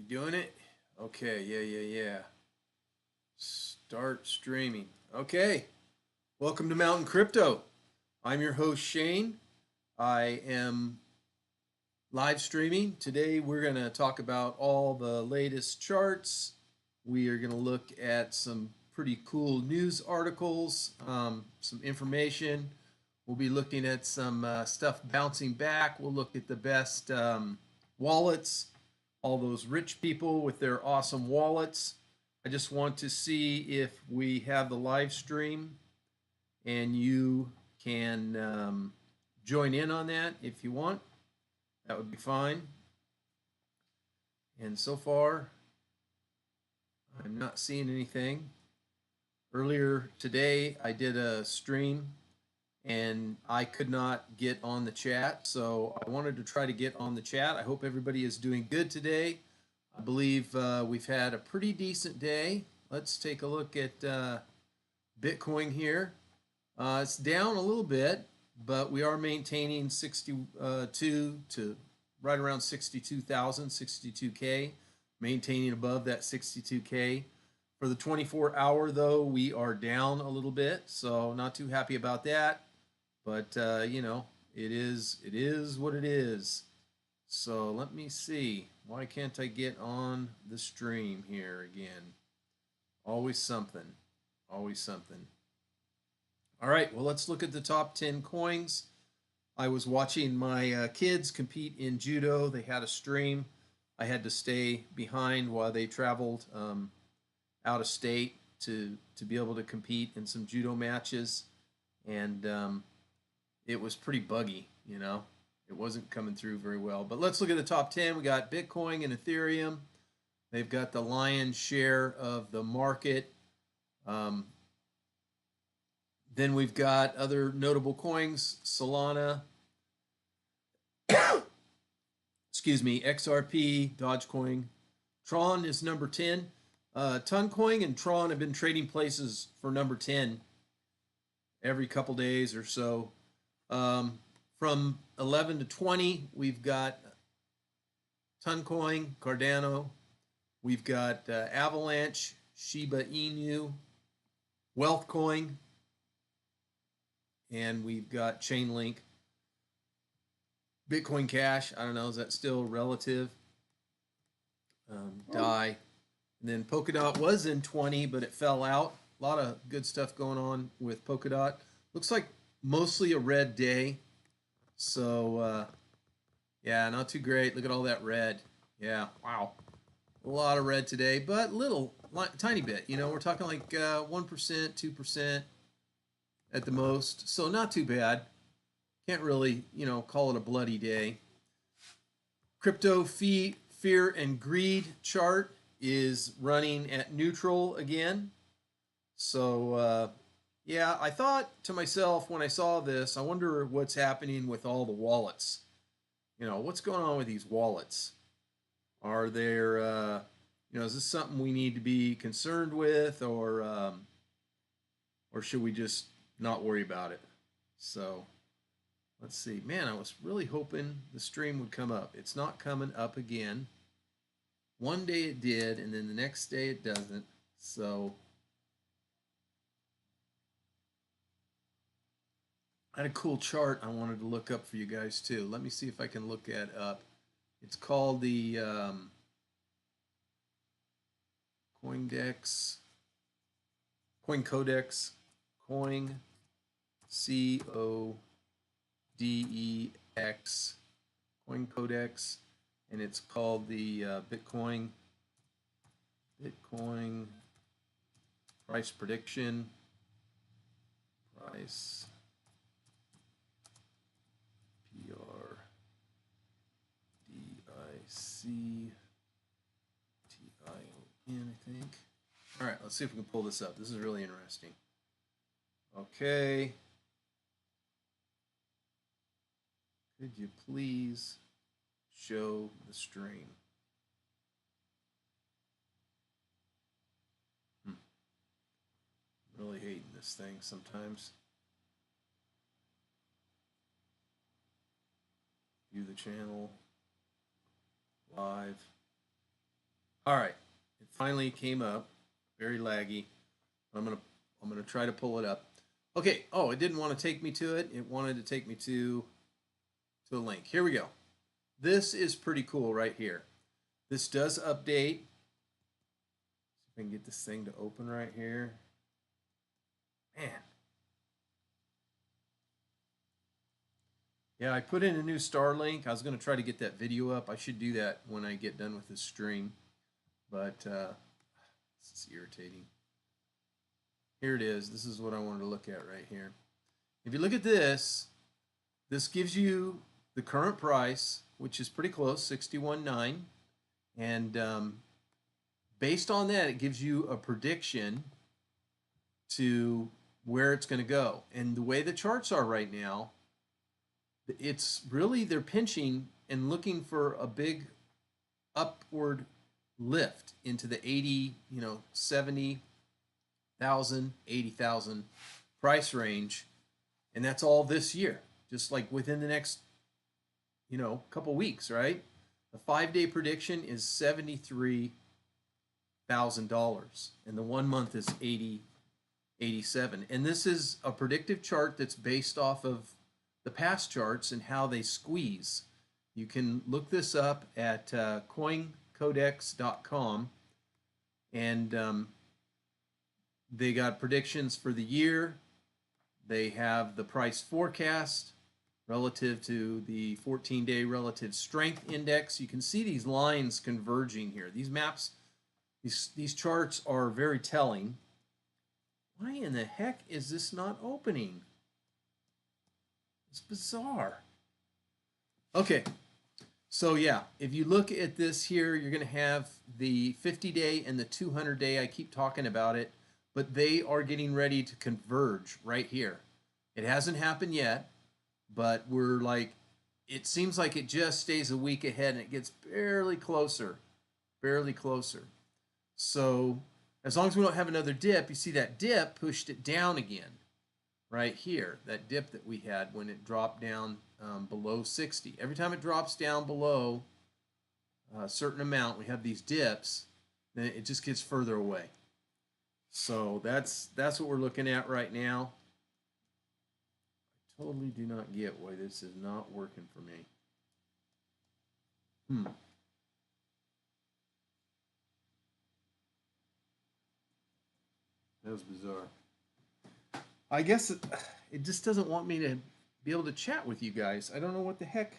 Doing it? Okay, yeah. Start streaming. Okay, welcome to Mountain Crypto. I'm your host, Shane. I am live streaming. Today, we're going to talk about all the latest charts. We are going to look at some pretty cool news articles, some information. We'll be looking at some stuff bouncing back. We'll look at the best wallets, all those rich people with their awesome wallets. I just want to see if we have the live stream and you can join in on that if you want. That would be fine. And so far, I'm not seeing anything. Earlier today, I did a stream and I could not get on the chat. So I wanted to try to get on the chat. I hope everybody is doing good today. I believe we've had a pretty decent day. Let's take a look at Bitcoin here. It's down a little bit, but we are maintaining 62 to right around 62,000, 62K, maintaining above that 62K. For the 24-hour, though, we are down a little bit, so not too happy about that. But it is what it is. So let me see. Why can't I get on the stream here again? Always something. Always something. All right, well, let's look at the top 10 coins. I was watching my kids compete in judo. They had a stream. I had to stay behind while they traveled out of state to be able to compete in some judo matches. And it was pretty buggy, It wasn't coming through very well. But let's look at the top 10. We got Bitcoin and Ethereum. They've got the lion's share of the market. Then we've got other notable coins, Solana, excuse me, XRP, Dogecoin. Tron is number 10. Toncoin and Tron have been trading places for number 10 every couple days or so. From 11 to 20, we've got Toncoin, Cardano. We've got Avalanche, Shiba Inu, WealthCoin, and we've got Chainlink. Bitcoin Cash, I don't know, is that still relative? DAI. And then Polkadot was in 20, but it fell out. A lot of good stuff going on with Polkadot. Looks like mostly a red day. So, yeah, not too great. Look at all that red. Yeah, wow. A lot of red today, but little, tiny bit. We're talking like 1%, 2% at the most. So not too bad. Can't really, call it a bloody day. Crypto fear and greed chart is running at neutral again. So, yeah, I thought to myself when I saw this, I wonder what's happening with all the wallets. What's going on with these wallets? Are there, is this something we need to be concerned with, or should we just not worry about it? So, let's see. Man, I was really hoping the stream would come up. It's not coming up again. One day it did, and then the next day it doesn't. So I had a cool chart I wanted to look up for you guys too. Let me see if I can look that up. It's called the CoinDex, CoinCodex, Coin CODEX, CoinCodex, and it's called the Bitcoin price prediction. Price PRDICTION, I think. All right, let's see if we can pull this up. This is really interesting. Okay. Could you please show the stream? Really hating this thing sometimes. View the channel live. All right, it finally came up. Very laggy. I'm gonna try to pull it up. Okay. Oh, it didn't want to take me to it. It wanted to take me to a link. Here we go. This is pretty cool right here. This does update. See if I can get this thing to open right here. Man. Yeah, I put in a new Starlink. I was going to try to get that video up. I should do that when I get done with this stream. But this is irritating. Here it is. This is what I wanted to look at right here. If you look at this, this gives you the current price, which is pretty close, 61.9. And based on that, it gives you a prediction to where it's going to go. And the way the charts are right now, it's really, they're pinching and looking for a big upward lift into the 80, 70,000, 80,000 price range. And that's all this year, just like within the next, couple weeks, right? The 5-day prediction is $73,000 and the 1 month is 87. And this is a predictive chart that's based off of the past charts and how they squeeze. You can look this up at coincodex.com, and they got predictions for the year. They have the price forecast relative to the 14-day relative strength index. You can see these lines converging here. These maps, these charts are very telling. Why in the heck is this not opening? It's bizarre. Okay, so yeah, if you look at this here, you're going to have the 50-day and the 200-day. I keep talking about it, but they are getting ready to converge right here. It hasn't happened yet, but we're like, it seems like it just stays a week ahead and it gets barely closer, barely closer. So as long as we don't have another dip, you see that dip pushed it down again right here, that dip that we had when it dropped down below 60. Every time it drops down below a certain amount, we have these dips, then it just gets further away. So that's what we're looking at right now. I totally do not get why this is not working for me. That was bizarre. I guess it just doesn't want me to be able to chat with you guys. I don't know what the heck.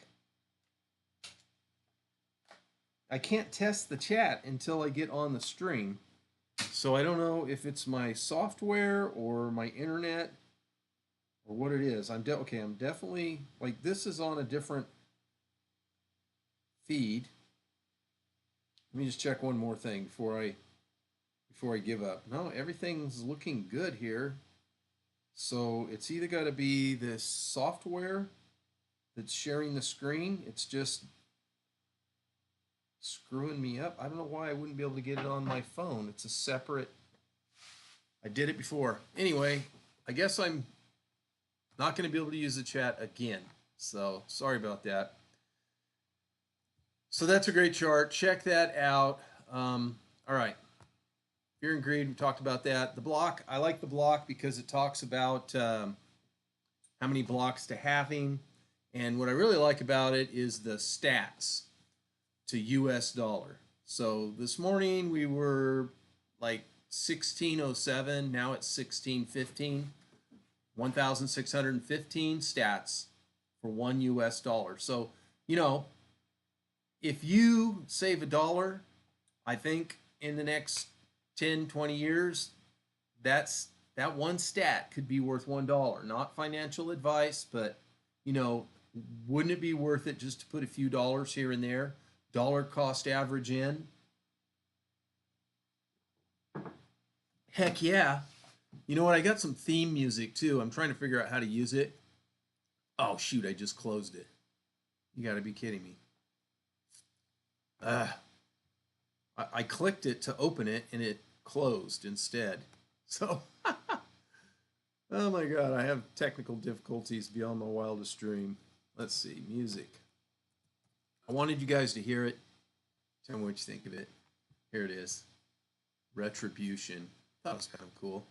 I can't test the chat until I get on the stream. So I don't know if it's my software or my internet or what it is. I'm definitely, like, this is on a different feed. Let me just check one more thing before I give up. No, everything's looking good here. So it's either got to be this software that's sharing the screen. It's just screwing me up. I don't know why I wouldn't be able to get it on my phone. It's a separate. I did it before. Anyway, I guess I'm not going to be able to use the chat again. So sorry about that. So that's a great chart. Check that out. All right. Fear and Greed, we talked about that. The block, I like the block because it talks about how many blocks to halving. And what I really like about it is the stats to US dollar. So this morning we were like 1607, now it's 1615. 1,615 stats for $1 US. So, if you save $1, I think in the next 10, 20 years, that one stat could be worth $1. Not financial advice, but wouldn't it be worth it just to put a few dollars here and there? Dollar cost average in. Heck yeah. You know what? I got some theme music too. I'm trying to figure out how to use it. Oh shoot, I just closed it. You gotta be kidding me. I clicked it to open it and it closed instead. So, oh my God, I have technical difficulties beyond my wildest dream. Let's see, music. I wanted you guys to hear it. Tell me what you think of it. Here it is. Retribution. Thought it was kind of cool.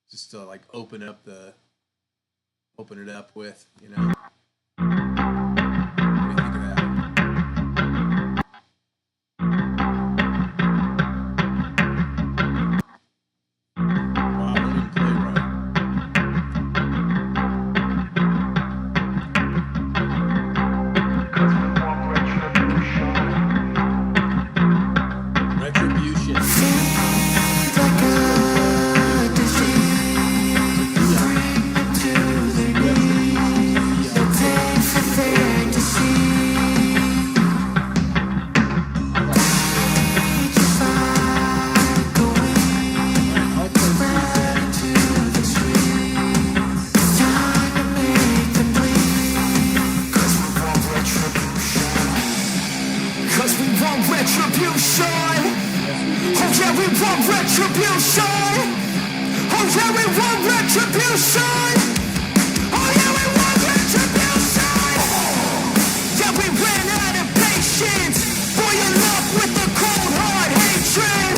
Just to like open it up with, you know. What do you think of that? Wow, I didn't play right. Retribution. Cause we want retribution. Oh yeah, we want retribution. Oh yeah, we want retribution. Oh yeah, we want retribution. Yeah, we ran out of patience. Boil up with the cold hard hatred.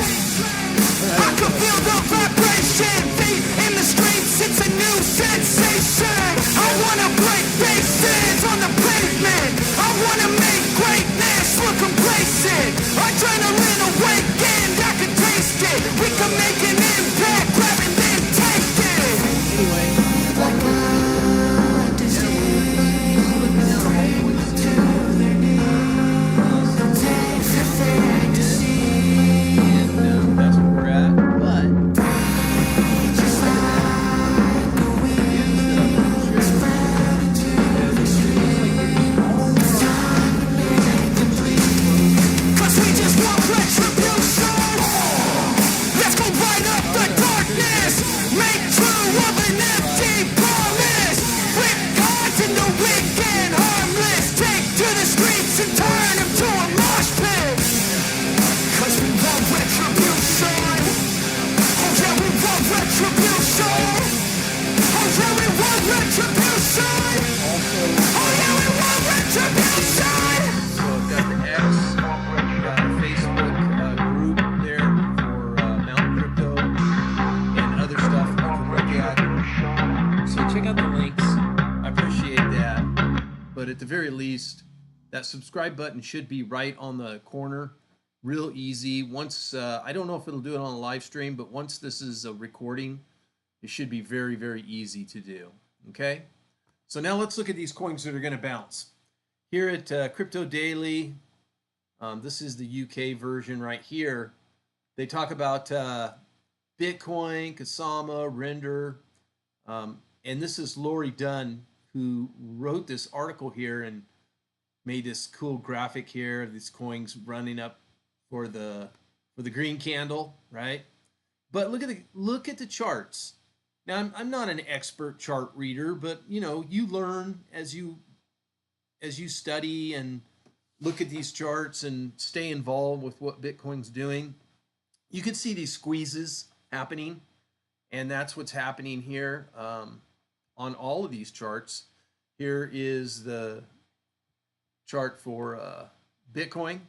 I can feel the vibration. Feet in the streets, it's a new sensation. I wanna break faces on the pavement. I wanna make greatness look complacent. Adrenaline awakened, I can taste it. We can make an impact, grab and then take it. And that's where we're at. But Cause we just want retribution. Let's go light up the darkness. Make true of an empty promise. Rip gods into weak and harmless. Take to the streets and turn them to a mosh pit. Cause we want retribution. Oh yeah, we want retribution. Oh yeah, we want retribution. Oh yeah, we want retribution. so I've got the X, Facebook group there for Mountain Crypto and other stuff you can look at. So check out the links. I appreciate that. But at the very least, that subscribe button should be right on the corner. Real easy. Once I don't know if it'll do it on a live stream, but once this is a recording, it should be very, very easy to do. Okay? So now let's look at these coins that are going to bounce. Here at Crypto Daily, this is the UK version right here. They talk about Bitcoin, Kasama, Render, and this is Lori Dunn who wrote this article here and made this cool graphic here. These coins running up for the green candle, right? But look at the charts. Now I'm not an expert chart reader, but you know you learn as you study and look at these charts and stay involved with what Bitcoin's doing. You can see these squeezes happening, and that's what's happening here on all of these charts. Here is the chart for Bitcoin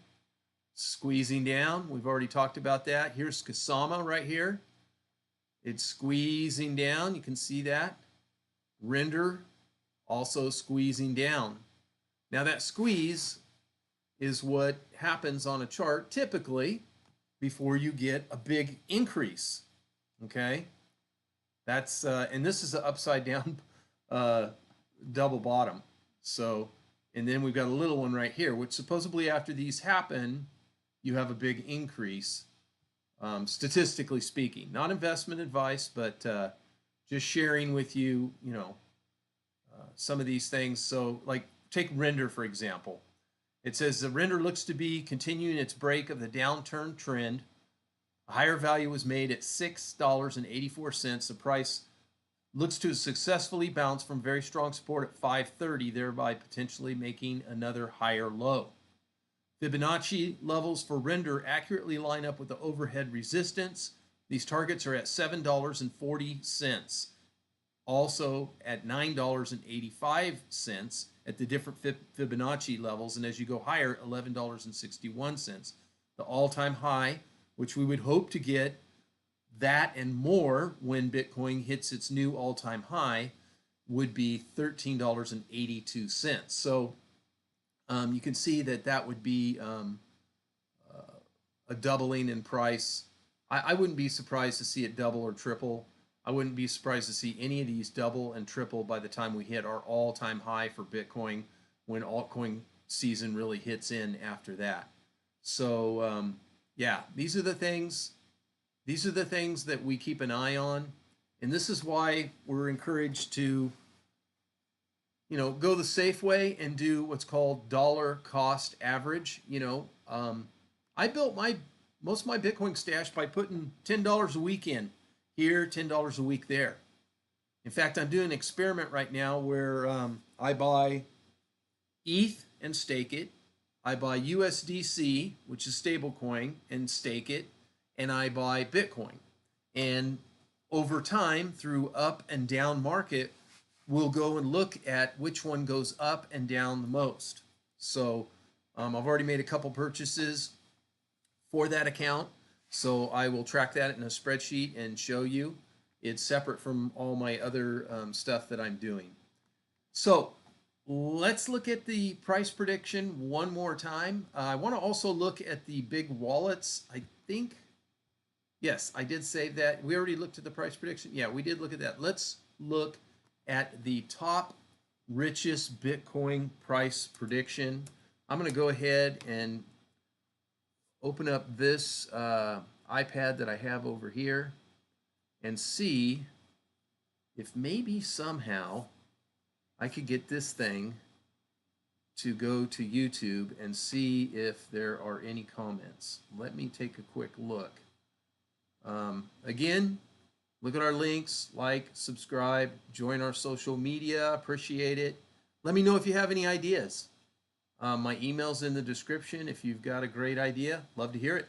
squeezing down. We've already talked about that. Here's Kasama right here. It's squeezing down. You can see that. Render also squeezing down. Now that squeeze is what happens on a chart typically before you get a big increase. Okay, that's and this is an upside down double bottom. So, and then we've got a little one right here, which supposedly after these happen, you have a big increase. Statistically speaking, not investment advice, but just sharing with you, you know, some of these things. So like take Render, for example. It says the Render looks to be continuing its break of the downturn trend. A higher value was made at $6.84. The price looks to successfully bounce from very strong support at 530, thereby potentially making another higher low. Fibonacci levels for Render accurately line up with the overhead resistance. These targets are at $7.40, also at $9.85 at the different Fibonacci levels, and as you go higher, $11.61. the all-time high, which we would hope to get that and more when Bitcoin hits its new all-time high, would be $13.82. So you can see that that would be a doubling in price. I wouldn't be surprised to see it double or triple. I wouldn't be surprised to see any of these double and triple by the time we hit our all-time high for Bitcoin, when altcoin season really hits in after that. So yeah, these are the things. These are the things that we keep an eye on, and this is why we're encouraged to, go the safe way and do what's called dollar cost average. I built most of my Bitcoin stash by putting $10 a week in here, $10 a week there. In fact, I'm doing an experiment right now where I buy ETH and stake it. I buy USDC, which is stablecoin, and stake it. And I buy Bitcoin. And over time, through up and down market, we'll go and look at which one goes up and down the most. So I've already made a couple purchases for that account. So I will track that in a spreadsheet and show you. It's separate from all my other stuff that I'm doing. So let's look at the price prediction one more time. I want to also look at the big wallets. I think, yes, I did save that. We already looked at the price prediction. Yeah, we did look at that. Let's look at the top richest Bitcoin price prediction. I'm going to go ahead and open up this iPad that I have over here and see if maybe somehow I could get this thing to go to YouTube and see if there are any comments. Let me take a quick look. Again, look at our links, like, subscribe, join our social media, appreciate it. Let me know if you have any ideas. My email's in the description. If you've got a great idea, love to hear it.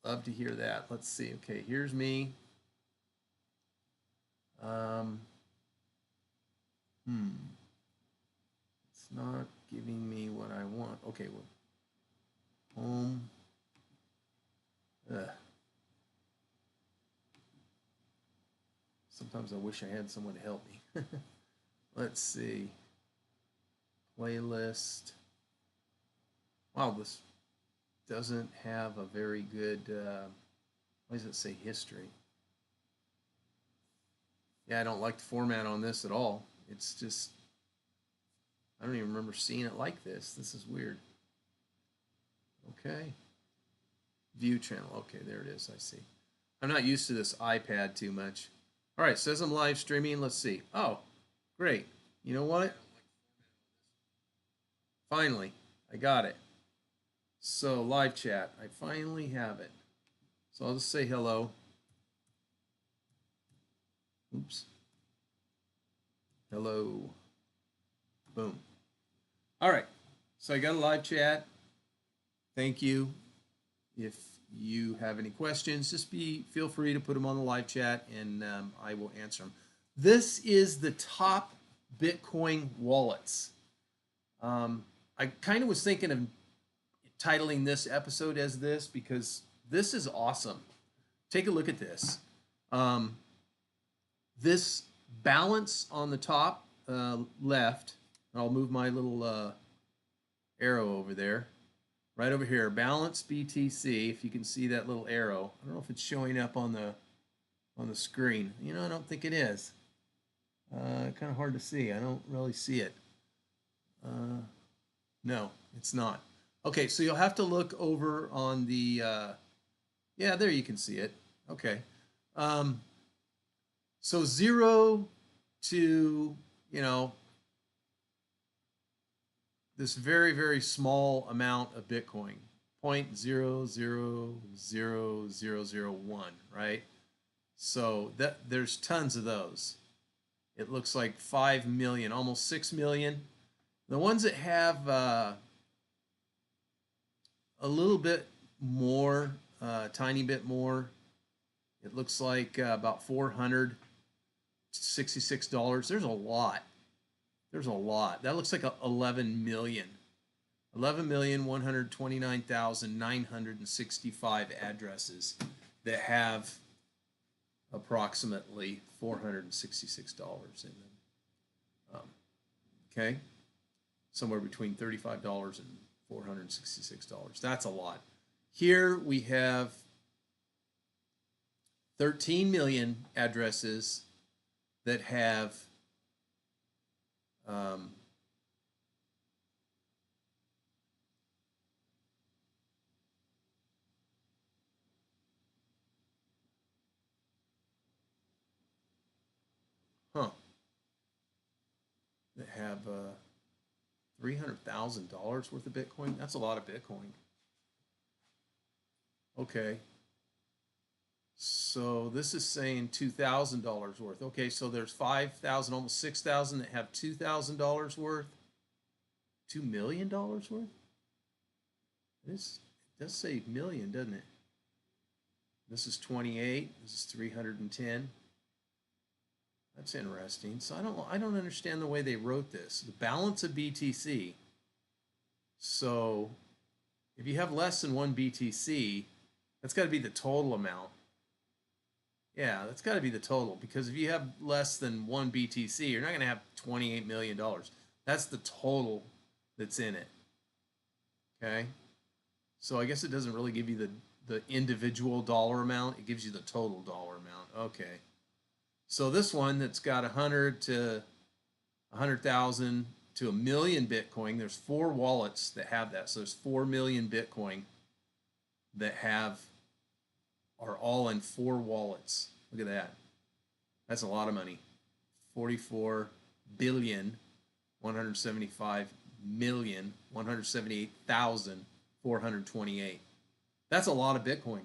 Love to hear that. Let's see. Okay, here's me. It's not giving me what I want. Okay, well, home. Sometimes I wish I had someone to help me. Let's see. Playlist. Wow, this doesn't have a very good, why does it say history? Yeah, I don't like the format on this at all. It's just, I don't even remember seeing it like this. This is weird. Okay. View channel. Okay, there it is. I see. I'm not used to this iPad too much. All right, says I'm live streaming. Let's see. Oh, great. You know what? Finally, I got it. So live chat, I finally have it. So I'll just say hello. Oops. Hello. Boom. All right. So I got a live chat. Thank you. If you have any questions, just feel free to put them on the live chat, and I will answer them. This is the top Bitcoin wallets. I kind of was thinking of titling this episode as this because this is awesome. Take a look at this. This balance on the top left, I'll move my little arrow over there. Right over here, balance BTC, if you can see that little arrow. I don't know if it's showing up on the screen. I don't think it is. Kind of hard to see. I don't really see it. No, it's not. Okay, so you'll have to look over on the, yeah, there you can see it. Okay. So 0 to, this very, very small amount of Bitcoin, 0.000001, right? So there's tons of those. It looks like 5 million, almost 6 million. The ones that have a little bit more, tiny bit more, it looks like about $466. There's a lot. There's a lot. That looks like 11 million. 11,129,965 addresses that have approximately $466 in them. Okay, somewhere between $35 and $466. That's a lot. Here we have 13 million addresses that have that have $300,000 worth of Bitcoin. That's a lot of Bitcoin. Okay. So this is saying $2,000 worth. Okay, so there's 5,000, almost 6,000 that have $2,000 worth. $2 million worth? It does say million, doesn't it? This is 28. This is 310. That's interesting. So I don't understand the way they wrote this. The balance of BTC. So if you have less than one BTC, that's got to be the total amount. Yeah, that's got to be the total, because if you have less than one BTC, you're not going to have $28 million. That's the total that's in it. Okay. So I guess it doesn't really give you the individual dollar amount. It gives you the total dollar amount. Okay. So this one that's got 100 to 100,000 to a million Bitcoin, there's 4 wallets that have that. So there's 4 million Bitcoin that are all in 4 wallets. Look at that. That's a lot of money. 44,175,178,428. That's a lot of Bitcoin.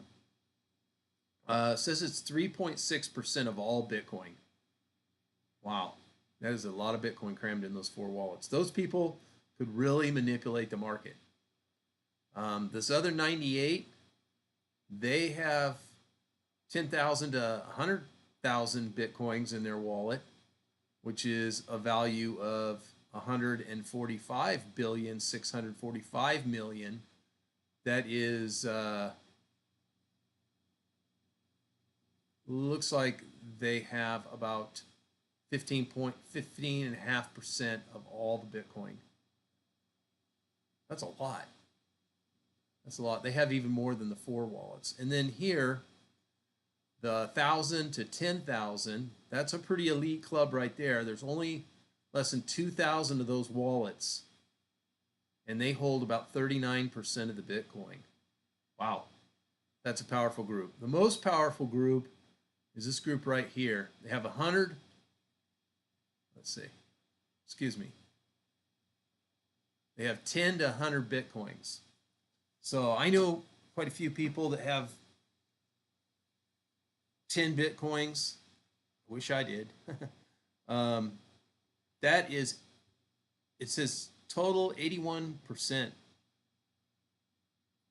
It says it's 3.6% of all Bitcoin. Wow. That is a lot of Bitcoin crammed in those 4 wallets. Those people could really manipulate the market. This other 98, they have 10,000 to 100,000 Bitcoins in their wallet, which is a value of 145,645,000,000. That is, looks like they have about 15.5% of all the Bitcoin. That's a lot. That's a lot. They have even more than the 4 wallets. And then here, the 1,000 to 10,000, that's a pretty elite club right there. There's only less than 2,000 of those wallets, and they hold about 39% of the Bitcoin. Wow, that's a powerful group. The most powerful group is this group right here. They have 100, let's see, excuse me. They have 10 to 100 Bitcoins. So I know quite a few people that have 10 Bitcoins. I wish I did. That is, it says total 81%.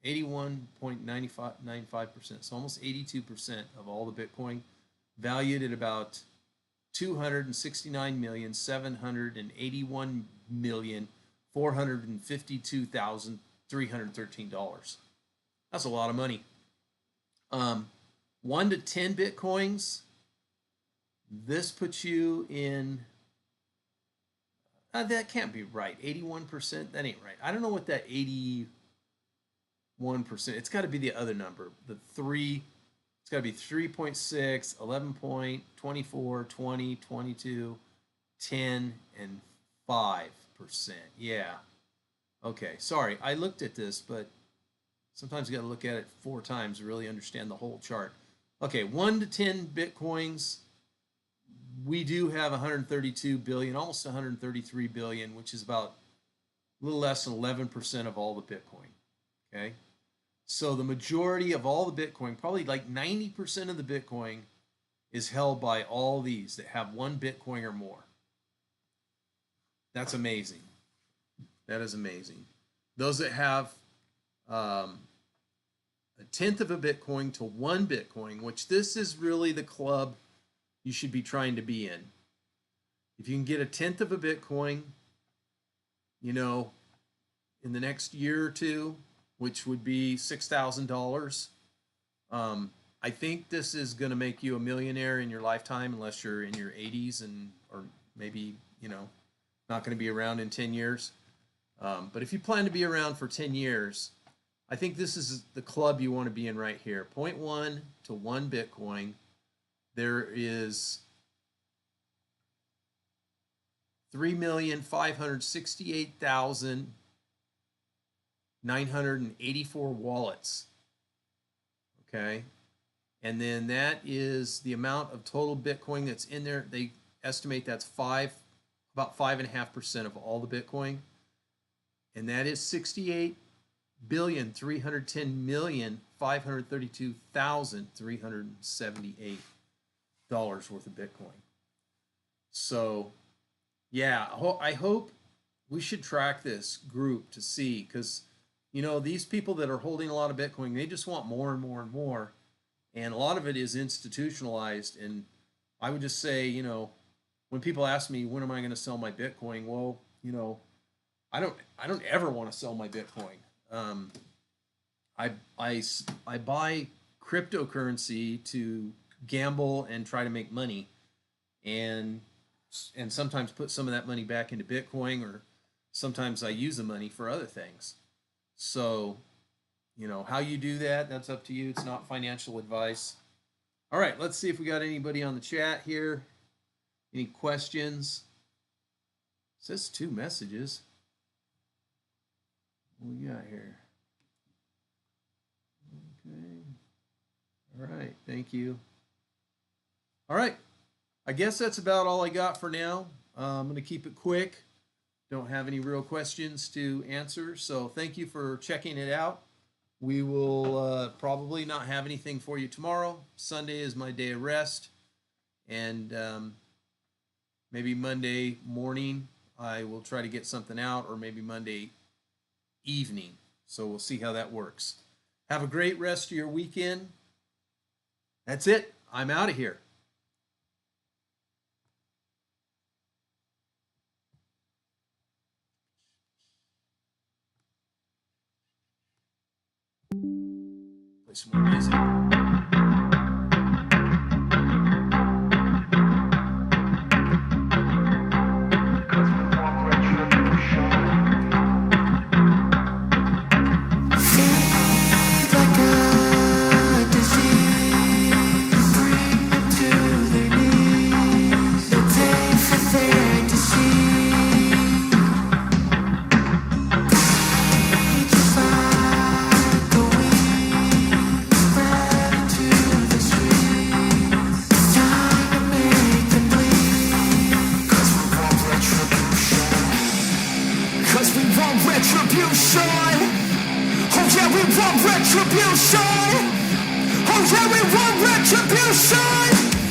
81.95%. So almost 82% of all the Bitcoin, valued at about $269,781,452,313. That's a lot of money. 1 to 10 Bitcoins, this puts you in, that can't be right. 81%, that ain't right. I don't know what that 81%, it's got to be the other number. The 3, it's got to be 3.6, 11.24, 20, 22, 10, and 5%. Yeah. Okay, sorry. I looked at this, but sometimes you got to look at it 4 times to really understand the whole chart. Okay, 1 to 10 Bitcoins. We do have 132 billion, almost 133 billion, which is about a little less than 11% of all the Bitcoin. Okay, so the majority of all the Bitcoin, probably like 90% of the Bitcoin, is held by all these that have 1 Bitcoin or more. That's amazing. That is amazing. Those that have a 1/10 of a Bitcoin to 1 Bitcoin, which this is really the club you should be trying to be in. If you can get a 1/10 of a Bitcoin, you know, in the next year or two, which would be $6,000. I think this is going to make you a millionaire in your lifetime, unless you're in your 80s and or maybe not going to be around in 10 years. But if you plan to be around for 10 years, I think this is the club you want to be in right here. 0.1 to 1 Bitcoin. There is 3,568,984 wallets. Okay. And then that is the amount of total Bitcoin that's in there. They estimate that's about 5.5% of all the Bitcoin. And that is 68,310,532,378 dollars worth of Bitcoin. So yeah, I hope we should track this group to see, because these people that are holding a lot of Bitcoin, they just want more and more and more, and a lot of it is institutionalized. And I would just say, when people ask me when am I going to sell my Bitcoin, well, I don't ever want to sell my Bitcoin. I buy cryptocurrency to gamble and try to make money, and sometimes put some of that money back into Bitcoin, or sometimes I use the money for other things. So, how you do that, that's up to you. It's not financial advice. All right, let's see if we got anybody on the chat here. Any questions? It says 2 messages. What we got here? Okay. All right, thank you. All right, I guess that's about all I got for now. I'm going to keep it quick. Don't have any real questions to answer, so thank you for checking it out. We will probably not have anything for you tomorrow. Sunday is my day of rest, and maybe Monday morning I will try to get something out, or maybe Monday evening. So we'll see how that works. Have a great rest of your weekend. That's it. I'm out of here. Play some more music. Retribution. Oh yeah, we want retribution. Oh yeah, we want retribution.